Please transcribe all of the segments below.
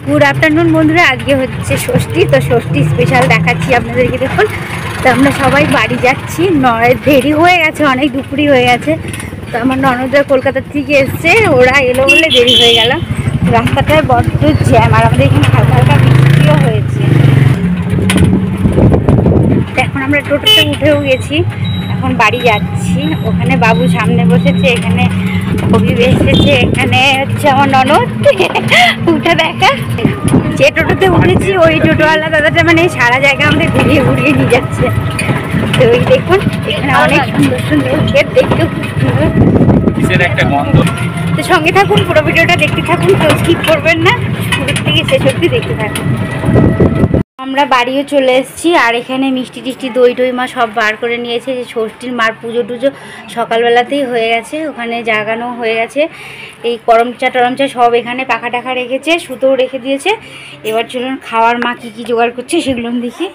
Good afternoon বন্ধুরা, আজকে হচ্ছে ষষ্ঠী। তো ষষ্ঠী স্পেশাল দেখাচ্ছি আপনাদেরকে। দেখুন, তো আমরা সবাই বাড়ি যাচ্ছি। দেরি হয়ে গেছে, অনেক দুপুরই হয়ে গেছে। তো আমার ননদরা কলকাতা থেকে এসছে, ওরা এলো বলে দেরি হয়ে গেল। রাস্তাটায় বড্ড জ্যাম, আর আমাদের এখানে হালকা হালকা বৃষ্টিও হয়েছে। এখন আমরা টোটোতে উঠেও গেছি, এখন বাড়ি যাচ্ছি। ওখানে বাবু সামনে বসেছে, এখানে কবি এসেছে, এখানে হচ্ছে আমার ননদ। উঠে দেখা, যে টোটোতে উঠেছি ওই টোটোওয়ালা দাদাটা মানে সারা জায়গা আমাদের ঘুরিয়ে ঘুরিয়ে নিয়ে যাচ্ছে। তো ওই দেখুন, এখানে অনেক সুন্দর সুন্দর ক্ষেত, দেখতেও খুব সুন্দর একটা গন্ধ। তো সঙ্গে থাকুন, পুরো ভিডিওটা দেখতে থাকুন, কেউ স্কিপ করবেন না, শুরু থেকে শেষ অবধি দেখতে থাকুন। আমরা বাড়িও চলে এসেছি, আর এখানে মিষ্টি টিষ্টি দই টই মা সব বার করে নিয়েছে। যে ষষ্ঠীর মার পুজো টুজো সকালবেলাতেই হয়ে গেছে, ওখানে জাগানো হয়ে গেছে। এই করমচা টরমচা সব এখানে পাখা টাখা রেখেছে, সুতোও রেখে দিয়েছে। এবার চলুন খাওয়ার মা কী কী জোগাড় করছে সেগুলো দেখি।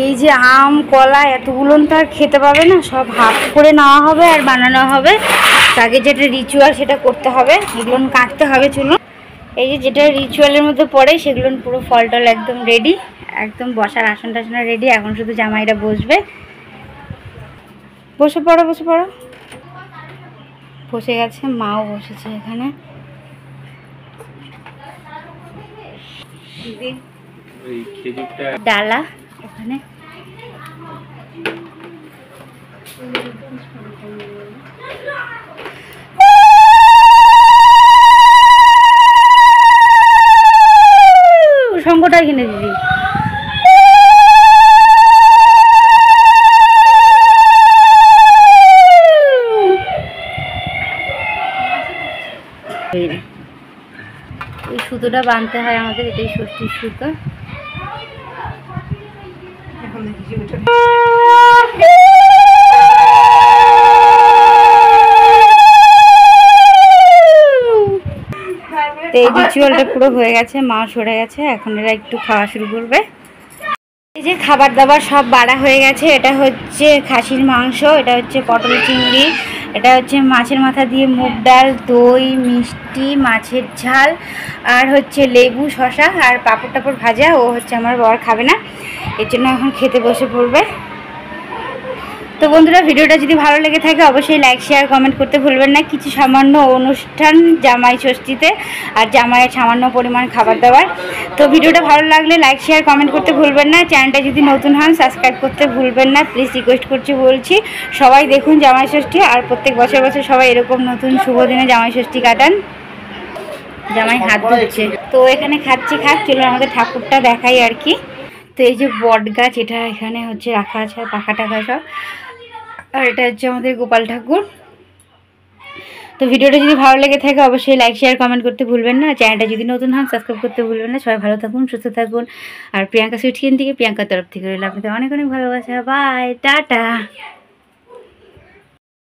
এই যে আম কলা এতগুলো তো আর খেতে পাবে না, সব হাফ করে নেওয়া হবে আর বানানো হবে। তাকে যেটা রিচুয়াল সেটা করতে হবে, এগুলো কাটতে হবে। চলুন, এই যে যেটা রিচুয়ালের মধ্যে পড়ে সেগুলো পুরো ফল টল একদম রেডি, একদম বসার আসন টাসনা রেডি। এখন শুধু জামাইরা বসবে। বসে পড়ো, বসে পড়ো। বসে গেছে, মাও বসেছে এখানে। ডালা ওখানে, শঙ্করটা কিনে দিদি। এই সুতোটা বাঁধতে হয় আমাদের, এটাই ষষ্ঠীর সুতো। এই রিচুয়ালটা পুরো হয়ে গেছে, মা সরে গেছে, এখন এরা একটু খাওয়া শুরু করবে। এই যে খাবার দাবার সব বাড়া হয়ে গেছে। এটা হচ্ছে খাসির মাংস, এটা হচ্ছে পটল চিংড়ি, এটা হচ্ছে মাছের মাথা দিয়ে মুগ ডাল, দই, মিষ্টি, মাছের ঝাল, আর হচ্ছে লেবু, শশা আর পাঁপড় টাপড় ভাজা। ও হচ্ছে আমার বর খাবে না, এর জন্য এখন খেতে বসে পড়বে। তো বন্ধুরা, ভিডিওটা যদি ভালো লেগে থাকে অবশ্যই লাইক শেয়ার কমেন্ট করতে ভুলবেন না। কিছু সামান্য অনুষ্ঠান জামাই ষষ্ঠীতে, আর জামাইয়ের সামান্য পরিমাণ খাবার দাবার। তো ভিডিওটা ভালো লাগলে লাইক শেয়ার কমেন্ট করতে ভুলবেন না। চ্যানেলটা যদি নতুন হন সাবস্ক্রাইব করতে ভুলবেন না, প্লিজ রিকোয়েস্ট করছি, বলছি। সবাই দেখুন জামাই ষষ্ঠী, আর প্রত্যেক বছর বছর সবাই এরকম নতুন শুভ দিনে জামাই ষষ্ঠী কাটান। জামাই হাত ধুচ্ছে, তো এখানে খাচ্ছি খাক। চলো আমাদের ঠাকুরটা দেখাই আর কি। তো এই যে বট গাছ, এটা এখানে হচ্ছে রাখা আছে, পাখা টাখা সব। আর এটা হচ্ছে আমাদের গোপাল ঠাকুর। তো ভিডিওটা যদি ভালো লেগে থাকে অবশ্যই লাইক শেয়ার কমেন্ট করতে ভুলবেন না। চ্যানেলটা যদি নতুন হন সাবস্ক্রাইব করতে ভুলবেন না। সবাই ভালো থাকুন, সুস্থ থাকুন। আর প্রিয়াঙ্কা সুইট কিচেন থেকে, প্রিয়াঙ্কার তরফ থেকে রইল আপনাদের অনেক অনেক ভালোবাসা। Bye, tata.